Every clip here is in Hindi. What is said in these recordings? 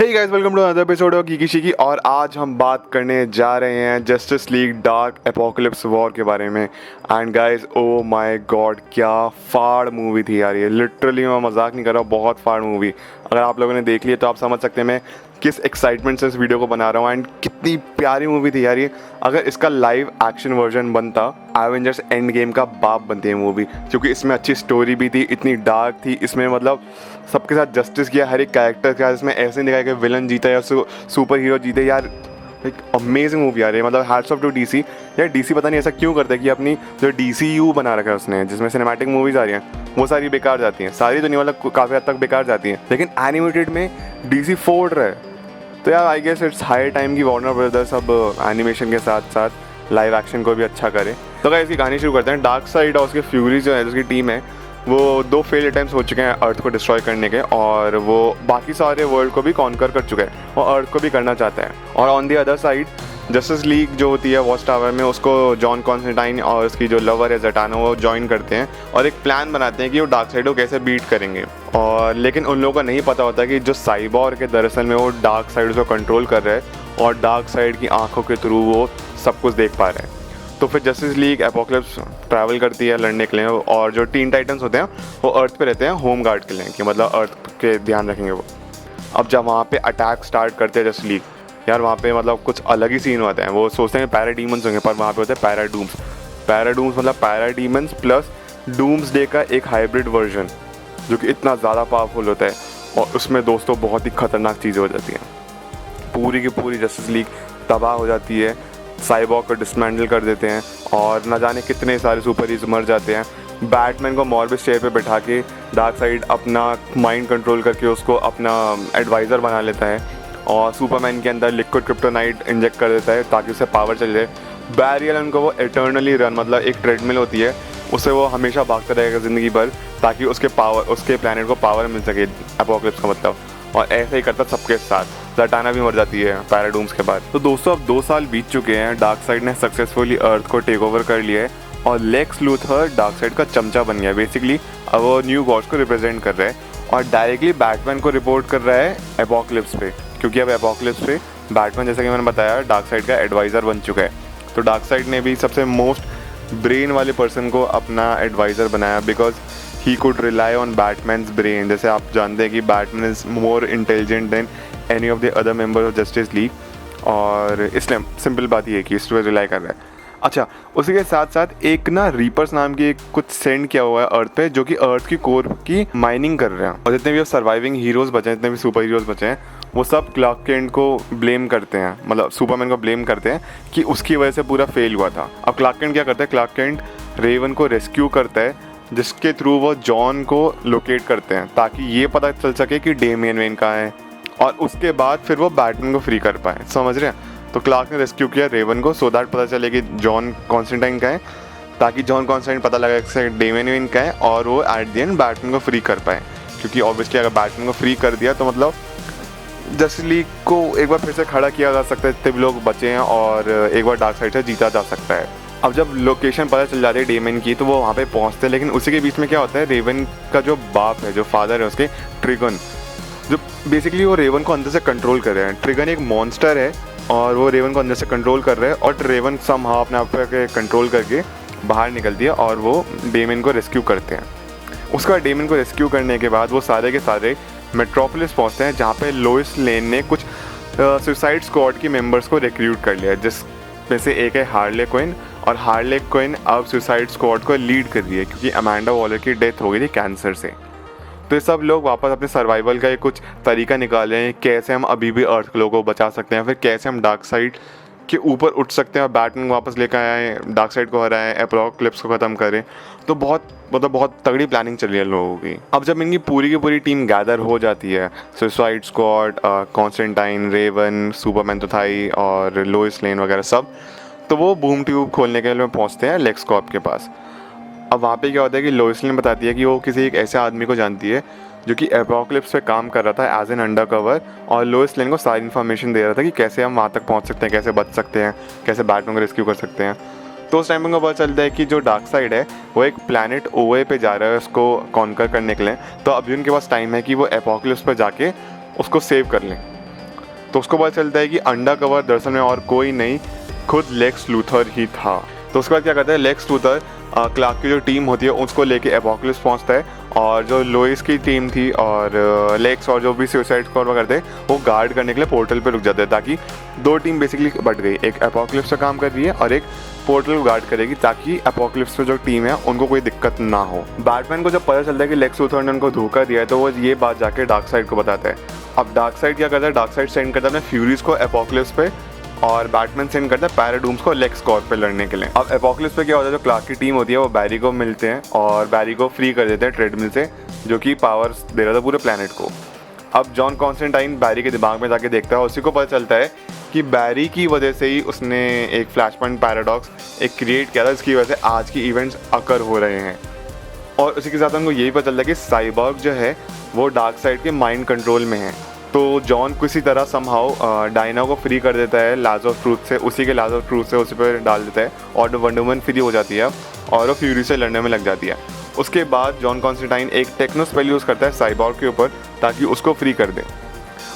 Hey guys, welcome to another episode of कीकी शिकी। और आज हम बात करने जा रहे हैं Justice League Dark Apokolips War के बारे में। And guys, oh my god, क्या फाड़ मूवी थी यार ये। लिटरली मैं मजाक नहीं कर रहा हूँ, बहुत फाड़ मूवी। अगर आप लोगों ने देख लिया तो आप समझ सकते हैं मैं किस एक्साइटमेंट से इस वीडियो को बना रहा हूँ। एंड कितनी प्यारी मूवी थी यार ये। अगर इसका लाइव एक्शन वर्जन बनता, एवेंजर्स एंड गेम का बाप बनती है मूवी, क्योंकि इसमें अच्छी स्टोरी भी थी, इतनी डार्क थी इसमें, मतलब सबके साथ जस्टिस किया, हर एक कैरेक्टर के साथ। इसमें ऐसे नहीं दिखाया कि विलन जीता या सुपर हीरो जीते यार। एक अमेजिंग मूवी आ रही है, मतलब हैट्स ऑफ टू डीसी। यार डीसी पता नहीं ऐसा क्यों करता है कि अपनी जो डीसीयू बना रखा है उसने, जिसमें सिनेमैटिक मूवीज आ रही हैं, वो सारी बेकार जाती हैं। सारी तो नहीं, मतलब काफ़ी हद तक बेकार जाती हैं, लेकिन एनिमेटेड में डीसी फोड़ रहा है। तो यार I guess it's high time की वार्नर ब्रदर्स अब एनिमेशन के साथ साथ लाइव एक्शन को भी अच्छा करे। तो क्या इसकी कहानी शुरू करते हैं। डार्क साइड और उसके फ्यूरी जो है, उसकी टीम है, वो 2 फेल अटेम्प्ट्स हो चुके हैं अर्थ को डिस्ट्रॉय करने के, और वो बाकी सारे वर्ल्ड को भी कॉन्कर कर चुका है और अर्थ को भी करना चाहता है। और on the other side justice league जो होती है वॉच टावर में, उसको जॉन कॉन्स्टेंटाइन और उसकी जो लवर है ज़टाना, वो ज्वाइन करते हैं और एक प्लान बनाते हैं कि वो डार्क साइड को कैसे बीट करेंगे। और लेकिन उन लोगों को नहीं पता होता कि जो साइबॉर्ग है दरअसल में वो डार्क साइड को कंट्रोल कर रहा है और डार्क साइड की आंखों के थ्रू वो सब कुछ देख पा रहा है। तो फिर जस्टिस लीग एपोकलिप्स ट्रैवल करती है लड़ने के लिए, और जो टीन टाइटन्स होते हैं वो अर्थ पे रहते हैं होम गार्ड के लिए, कि मतलब अर्थ के ध्यान रखेंगे वो। अब जब वहाँ पे अटैक स्टार्ट करते हैं जस्टिस लीग, यार वहाँ पे मतलब कुछ अलग ही सीन होते हैं। वो सोचते हैं पैराडीमंस होंगे, पर वहाँ पे होते हैं पैराडूम्स। पैराडूम्स मतलब पैराडीमंस प्लस डूम्स डे का एक हाइब्रिड वर्जन, जो कि इतना ज़्यादा पावरफुल होता है। और उसमें दोस्तों बहुत ही खतरनाक चीज़ें हो जाती हैं। पूरी की पूरी जस्टिस लीग तबाह हो जाती है, साइबॉर्ग को डिसमेंटल कर देते हैं, और न जाने कितने सारे सुपर हीरोज मर जाते हैं। बैटमैन को मॉर्बिस चेयर पे बैठा के डार्क साइड अपना माइंड कंट्रोल करके उसको अपना एडवाइज़र बना लेता है, और सुपरमैन के अंदर लिक्विड क्रिप्टोनाइट इंजेक्ट कर देता है ताकि उसे पावर चल जाए। बैरी एलन को वो इटर्नली रन, मतलब एक ट्रेडमिल होती है, उससे वो हमेशा भागता रहेगा ज़िंदगी भर, ताकि उसके प्लैनेट को पावर मिल सके, एपोकलिप्स का मतलब। और ऐसे ही करता सबके साथ। ज़टाना भी मर जाती है पैराडूम्स के बाद। तो दोस्तों अब 2 साल बीत चुके हैं, डार्क साइड ने सक्सेसफुली अर्थ को टेक ओवर कर लिया है, और लेक्स लूथर डार्क साइड का चमचा बन गया बेसिकली। अब वो न्यू गॉड्स को रिप्रेजेंट कर रहा है और डायरेक्टली बैटमैन को रिपोर्ट कर रहा है एपोकलिप्स पे, क्योंकि अब एपोकलिप्स पे बैटमैन, जैसा कि मैंने बताया, डार्क साइड का एडवाइज़र बन चुका है। तो डार्क साइड ने भी सबसे मोस्ट ब्रेन वाले पर्सन को अपना एडवाइज़र बनाया, because he could rely on Batman's brain. जैसे आप जानते हैं कि Batman is more intelligent than any of the other member of Justice League, और इसलिए सिंपल बात ये है कि इस पर रिलाई कर रहा है। अच्छा, उसी के साथ साथ एक ना रीपर्स नाम की कुछ सेंड किया हुआ है अर्थ पे, जो कि अर्थ की कोर की माइनिंग कर रहे हैं। और जितने भी सर्वाइविंग हीरोज़ बचे हैं, जितने भी सुपर हीरोज़ बचे हैं, वो सब क्लार्क केंट को ब्लेम करते हैं, मतलब सुपरमैन को ब्लेम करते हैं कि उसकी वजह से पूरा फेल हुआ था। अब क्लार्क केंट क्या करता है, क्लार्क केंट रेवन को रेस्क्यू करता है, जिसके थ्रू वो जॉन को लोकेट करते हैं, ताकि ये पता चल सके कि डेमियन वेन कहाँ है, और उसके बाद फिर वो बैटमैन को फ्री कर पाए। समझ रहे हैं? तो क्लार्क ने रेस्क्यू किया रेवन को, सो दैट पता चले कि जॉन कॉन्स्टेंटाइन का है, ताकि जॉन कॉन्स्टेंटाइन पता लगा कि डेमियन वेन का है, और वो एट द एंड बैटमैन को फ्री कर पाए। क्योंकि ऑब्वियसली अगर बैटमैन को फ्री कर दिया तो मतलब जस्टिस लीग को एक बार फिर से खड़ा किया जा सकता है, जितने भी लोग बचे हैं, और एक बार डार्क साइड से जीता जा सकता है। अब जब लोकेशन पता चल जाती है डेमन की, तो वो वहाँ पे पहुँचते हैं, लेकिन उसी के बीच में क्या होता है, रेवन का जो बाप है, जो फादर है उसके, ट्रिगन, जो बेसिकली वो रेवन को अंदर से कंट्रोल कर रहे हैं। ट्रिगन एक मॉन्स्टर है और वो रेवन को अंदर से कंट्रोल कर रहे हैं, और रेवन समहाउ अपने आप पे कंट्रोल करके बाहर निकल दिया, और वो डेमन को रेस्क्यू करते हैं। उसका डेमन को रेस्क्यू करने के बाद वो सारे के सारे मेट्रोपोलिस पहुँचते हैं, जहाँ पे लोइस लेन ने कुछ सुसाइड स्क्वाड के मेम्बर्स को रिक्रूट कर लिया, जिसमें से एक है हार्ले क्विन। और हार्ले क्विन अब सुसाइड स्क्वाड को लीड कर रही है, क्योंकि अमांडा वॉलर की डेथ हो गई थी कैंसर से। तो ये सब लोग वापस अपने सर्वाइवल का एक कुछ तरीका निकाले हैं, कैसे हम अभी भी अर्थ लोगों को बचा सकते हैं, फिर कैसे हम डार्क साइड के ऊपर उठ सकते हैं और बैटमैन वापस लेकर आए, डार्क साइड को हराएं, एपोकलिप्स को ख़त्म करें। तो बहुत तगड़ी प्लानिंग चल रही है लोगों की। अब जब इनकी पूरी की पूरी टीम गैदर हो जाती है, Suicide Squad, Constantine, Raven, Superman तो था ही, और लोइस लेन वगैरह सब, तो वो बूम ट्यूब खोलने के लिए पहुँचते हैं लेक्स कॉर्प के पास। अब वहाँ पे क्या होता है कि लोइस लेन बताती है कि वो किसी एक ऐसे आदमी को जानती है जो कि एपोकलिप्स पे काम कर रहा था एज एन अंडरकवर, और लोइस लेन को सारी इन्फॉर्मेशन दे रहा था कि कैसे हम वहाँ तक पहुँच सकते हैं, कैसे बच सकते हैं, कैसे बैटमैन को रेस्क्यू कर सकते हैं। तो उस टाइम को पता चलता है कि जो डार्क साइड है वो एक प्लैनेट ओवे पे जा रहा है उसको कॉन्कर करने के लिए। तो अभी उनके पास टाइम है कि वो एपोकलिप्स पर जाके उसको सेव कर लें। तो उसको पता चलता है कि अंडर कवर दरअसल में और कोई नहीं, खुद लेक्स लूथर ही था। तो उसके बाद क्या करता है, लेक्स लूथर क्लार्क की जो टीम होती है उसको लेके एपोकलिप्स पहुंचता है, और जो लोइस की टीम थी और लेक्स और जो भी सुसाइड स्क्वाड वगैरह थे वो गार्ड करने के लिए पोर्टल पे रुक जाते हैं, ताकि दो टीम बेसिकली बट गई, एक एपोकलिप्स का काम कर रही है और एक पोर्टल को गार्ड करेगी, ताकि एपोकलिप्स में जो टीम है उनको कोई दिक्कत ना हो। बैटमैन को जब पता चलता है कि लेक्स लूथर ने उनको धोखा दिया है तो वो ये बात जाके डार्कसाइड को बताता है। अब डार्कसाइड क्या करता है, डार्कसाइड सेंड करता है अपने फ्यूरीज को एपोकलिप्स पे, और बैटमैन सेंड करता है पैराडूम्स को लेक्स कॉर्प पे लड़ने के लिए। अब एपोकलिप्स पे क्या होता है, जो क्लार्क की टीम होती है वो बैरी को मिलते हैं और बैरी को फ्री कर देते हैं ट्रेडमिल से, जो कि पावर्स दे रहा था पूरे प्लेनेट को। अब जॉन कॉन्स्टेंटाइन बैरी के दिमाग में जाके देखता है और उसी को पता चलता है कि बैरी की वजह से ही उसने एक फ्लैश पॉइंट पैराडॉक्स एक क्रिएट किया था, जिसकी वजह से आज की इवेंट्स अकर हो रहे हैं। और उसी के साथ उनको यही पता चलता है कि साइबॉर्ग जो है वो डार्कसाइड के माइंड कंट्रोल में है। तो जॉन किसी तरह समहाउ डायना को फ्री कर देता है लाज ऑफ ट्रूथ से, उसी के लाज ऑफ ट्रूथ से उसी पर डाल देता है और वंडर वुमन फ्री हो जाती है और वो फ्यूरी से लड़ने में लग जाती है। उसके बाद जॉन कॉन्स्टेंटाइन एक टेक्नो स्पेल यूज़ करता है साइबॉर्ग के ऊपर ताकि उसको फ्री कर दे।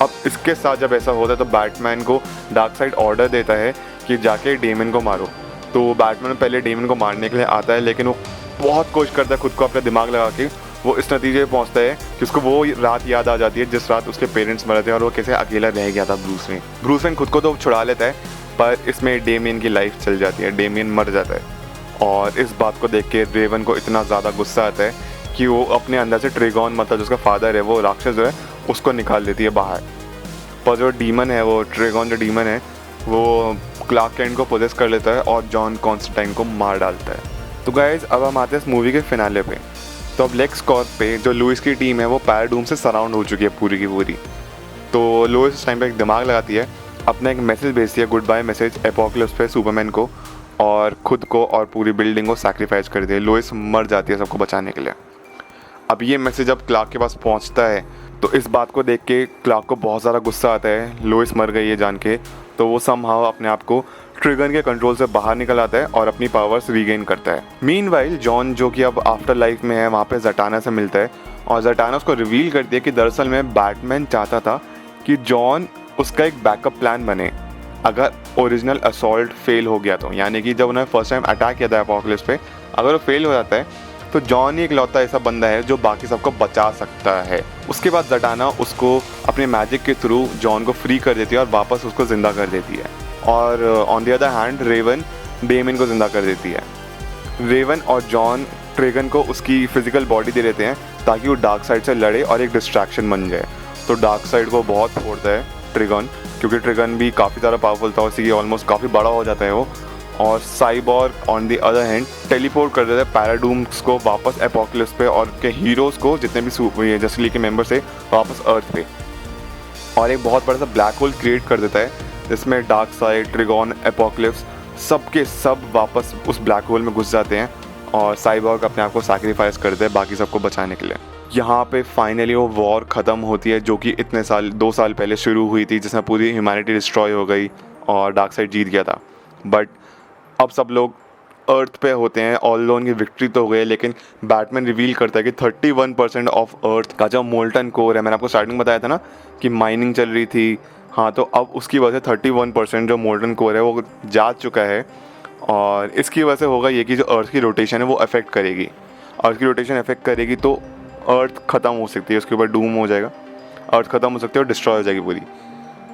अब इसके साथ जब ऐसा होता है तो बैटमैन को डार्कसाइड ऑर्डर देता है कि जाके डेमन को मारो। तो बैटमैन पहले डेमन को मारने के लिए आता है, लेकिन वो बहुत कोशिश करता है खुद को अपना दिमाग लगा के, वो इस नतीजे पे पहुंचता है कि उसको वो रात याद आ जाती है जिस रात उसके पेरेंट्स मरे थे और वो कैसे अकेला रह गया था ब्रूस वेन खुद को तो छुड़ा लेता है, पर इसमें डेमियन की लाइफ चल जाती है, डेमियन मर जाता है। और इस बात को देख के रेवन को इतना ज़्यादा गुस्सा आता है कि वो अपने अंदर से ट्रेगॉन, मतलब जिसका फादर है वो राक्षस जो है, उसको निकाल देती है बाहर। पर जो डीमन है, वो ट्रेगॉन जो डीमन है, वो क्लार्क कैंट को पोजेस कर लेता है और जॉन कॉन्स्टेंटाइन को मार डालता है। तो गाइज अब हम आते हैं इस मूवी के फिनाले पे। तो अब लेक्स कॉर्प पे जो लुइस की टीम है वो पैराडूम से सराउंड हो चुकी है पूरी की पूरी। तो लुइस इस टाइम पे एक दिमाग लगाती है, अपना एक मैसेज भेजती है, गुड बाय मैसेज एपोकलिप्स पे सुपरमैन को, और खुद को और पूरी बिल्डिंग को सैक्रिफाइस कर दिया। लुइस मर जाती है सबको बचाने के लिए। अब ये मैसेज जब क्लार्क के पास पहुंचता है तो इस बात को देख के क्लार्क को बहुत ज़्यादा गुस्सा आता है लुइस मर गई है जान के। तो वो समहाउ अपने आप को ट्रिगन के कंट्रोल से बाहर निकल आता है और अपनी पावर्स रीगेन करता है। मीनवाइल जॉन जो कि अब आफ्टर लाइफ में है वहाँ पे जटाना से मिलता है और जटाना उसको रिवील करती है कि दरअसल में बैटमैन चाहता था कि जॉन उसका एक बैकअप प्लान बने अगर ओरिजिनल असॉल्ट फेल हो गया तो, यानी कि जब उन्होंने फर्स्ट टाइम अटैक किया था एपोकलिप्स पे, अगर वो फेल हो जाता है तो जॉन ही एक लौता ऐसा बंदा है जो बाकी सबको बचा सकता है। उसके बाद जटाना उसको अपने मैजिक के थ्रू जॉन को फ्री कर देती है और वापस उसको ज़िंदा कर देती है। और on the other hand Raven demon को ज़िंदा कर देती है। रेवन और जॉन ट्रेगन को उसकी फिजिकल बॉडी दे देते हैं ताकि वो डार्कसाइड से लड़े और एक डिस्ट्रैक्शन बन जाए। तो डार्कसाइड को बहुत फोड़ता है ट्रिगन, क्योंकि ट्रिगन भी काफ़ी ज़्यादा पावरफुल था, उसी की ऑलमोस्ट काफ़ी बड़ा हो जाता है वो। और cyborg on the other hand teleport कर देता है पैराडूम्स को वापस एपोकलिप्स पे और के हीरोज़ को, जितने भी जस्टिस लीग के मेंबर्स थे, वापस अर्थ पे, और एक बहुत बड़ा सा ब्लैक होल क्रिएट कर देता है जिसमें डार्कसाइड, ट्रिगॉन, एपोकलिप्स सबके सब वापस उस ब्लैक होल में घुस जाते हैं और साइबॉर्ग अपने आप को सैक्रिफाइस करते हैं बाकी सबको बचाने के लिए। यहाँ पे फाइनली वो वॉर ख़त्म होती है जो कि इतने साल 2 साल पहले शुरू हुई थी, जिसमें पूरी ह्यूमैनिटी डिस्ट्रॉय हो गई और डार्कसाइड जीत गया था। बट अब सब लोग अर्थ पे होते हैं, ऑल उनकी विक्ट्री तो हो गई, लेकिन बैटमैन रिवील करता है कि 31% ऑफ अर्थ का जो मोल्टन कोर है, मैंने आपको स्टार्टिंग बताया था ना कि माइनिंग चल रही थी, हाँ, तो अब उसकी वजह से 31% जो मोल्टन कोर है वो जा चुका है। और इसकी वजह से होगा ये कि जो अर्थ की रोटेशन है वो अफेक्ट करेगी, अर्थ की रोटेशन अफेक्ट करेगी तो अर्थ ख़त्म हो सकती है, उसके ऊपर डूम हो जाएगा, अर्थ ख़त्म हो सकती है और डिस्ट्रॉय हो जाएगी पूरी।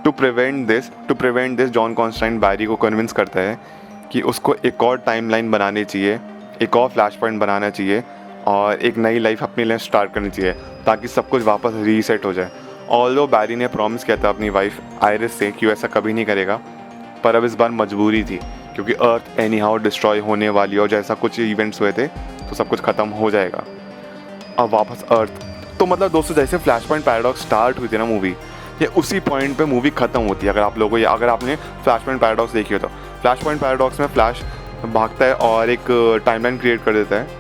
To prevent this John Constantine Barry को कन्विंस करता है कि उसको एक और टाइमलाइन बनानी चाहिए, एक और फ्लैश पॉइंट बनाना चाहिए और एक नई लाइफ अपनी लिए स्टार्ट करनी चाहिए ताकि सब कुछ वापस रीसेट हो जाए। ऑल्दो बैरी ने प्रॉमिस किया था अपनी वाइफ आयरिस से कि वो ऐसा कभी नहीं करेगा, पर अब इस बार मजबूरी थी क्योंकि अर्थ एनी हाउ डिस्ट्रॉय होने वाली और जैसा कुछ इवेंट्स हुए थे तो सब कुछ ख़त्म हो जाएगा। अब वापस अर्थ, तो मतलब दोस्तों जैसे फ्लैश पॉइंट पैराडॉक्स स्टार्ट हुई थी ना मूवी, ये उसी पॉइंट पे मूवी ख़त्म होती है। अगर आप लोगों को, अगर आपने फ्लैश पॉइंट पैराडॉक्स देखी हो तो फ्लैश पॉइंट पैराडॉक्स में फ्लैश भागता है और एक टाइमलाइन क्रिएट कर देता है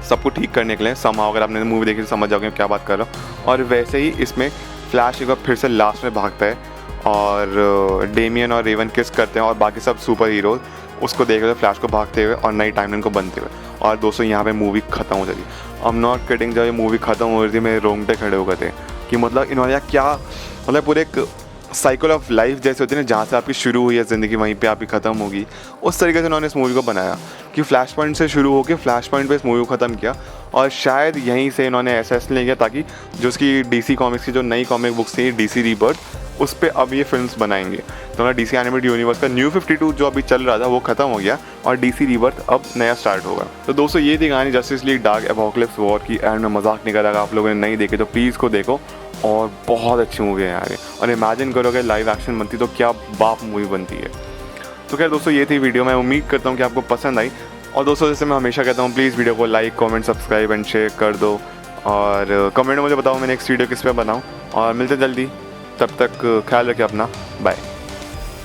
सबको ठीक करने के लिए। समहाउ अगर आपने मूवी देखी तो समझ जाओगे क्या बात कर रहा हूँ। और वैसे ही इसमें फ्लैश एक बार फिर से लास्ट में भागता है और डेमियन और रेवन किस करते हैं और बाकी सब सुपर हीरोज उसको देख रहे हैं फ्लैश को भागते हुए और नई टाइमलाइन को बनते हुए। और दोस्तों यहाँ पे मूवी ख़त्म हो जाती है। आई एम नॉट किडिंग, जब ये मूवी ख़त्म हो रही थी मेरे रोंगटे खड़े हो गए थे कि मतलब इन्होंने क्या, मतलब पूरे एक साइकिल ऑफ लाइफ जैसे होती है ना, जहाँ से आपकी शुरू हुई है ज़िंदगी वहीं पे आपकी ख़त्म होगी, उस तरीके से उन्होंने इस मूवी को बनाया कि फ्लैश पॉइंट से शुरू होकर फ्लैश पॉइंट पे इस मूवी को ख़त्म किया। और शायद यहीं से इन्होंने ऐसा इसलिए लिया ताकि जो उसकी DC कॉमिक्स की जो नई कॉमिक बुक्स थी DC रीबर्थ, उस पर अब ये फिल्म्स बनाएंगे। तो ना DC एनिमेटेड यूनिवर्स का न्यू 52 जो अभी चल रहा था वो ख़त्म हो गया और DC रीबर्थ अब नया स्टार्ट होगा। तो दोस्तों ये थी कहानी justice League Dark Apokolips war की। एंड मैं मजाक नहीं कर रहा, आप लोगों ने नहीं देखे तो प्लीज़ को देखो, और बहुत अच्छी मूवी है यार ये। और इमेजिन करो अगर लाइव एक्शन बनती तो क्या बाप मूवी बनती है। तो खैर दोस्तों ये थी वीडियो, मैं उम्मीद करता हूँ कि आपको पसंद आई। और दोस्तों जैसे मैं हमेशा कहता हूँ, प्लीज़ वीडियो को like comment subscribe and share कर दो, और कमेंट में मुझे बताओ मैं नेक्स्ट वीडियो किस पे बनाऊँ। और मिलते जल्दी, तब तक ख्याल रखिए अपना, बाय।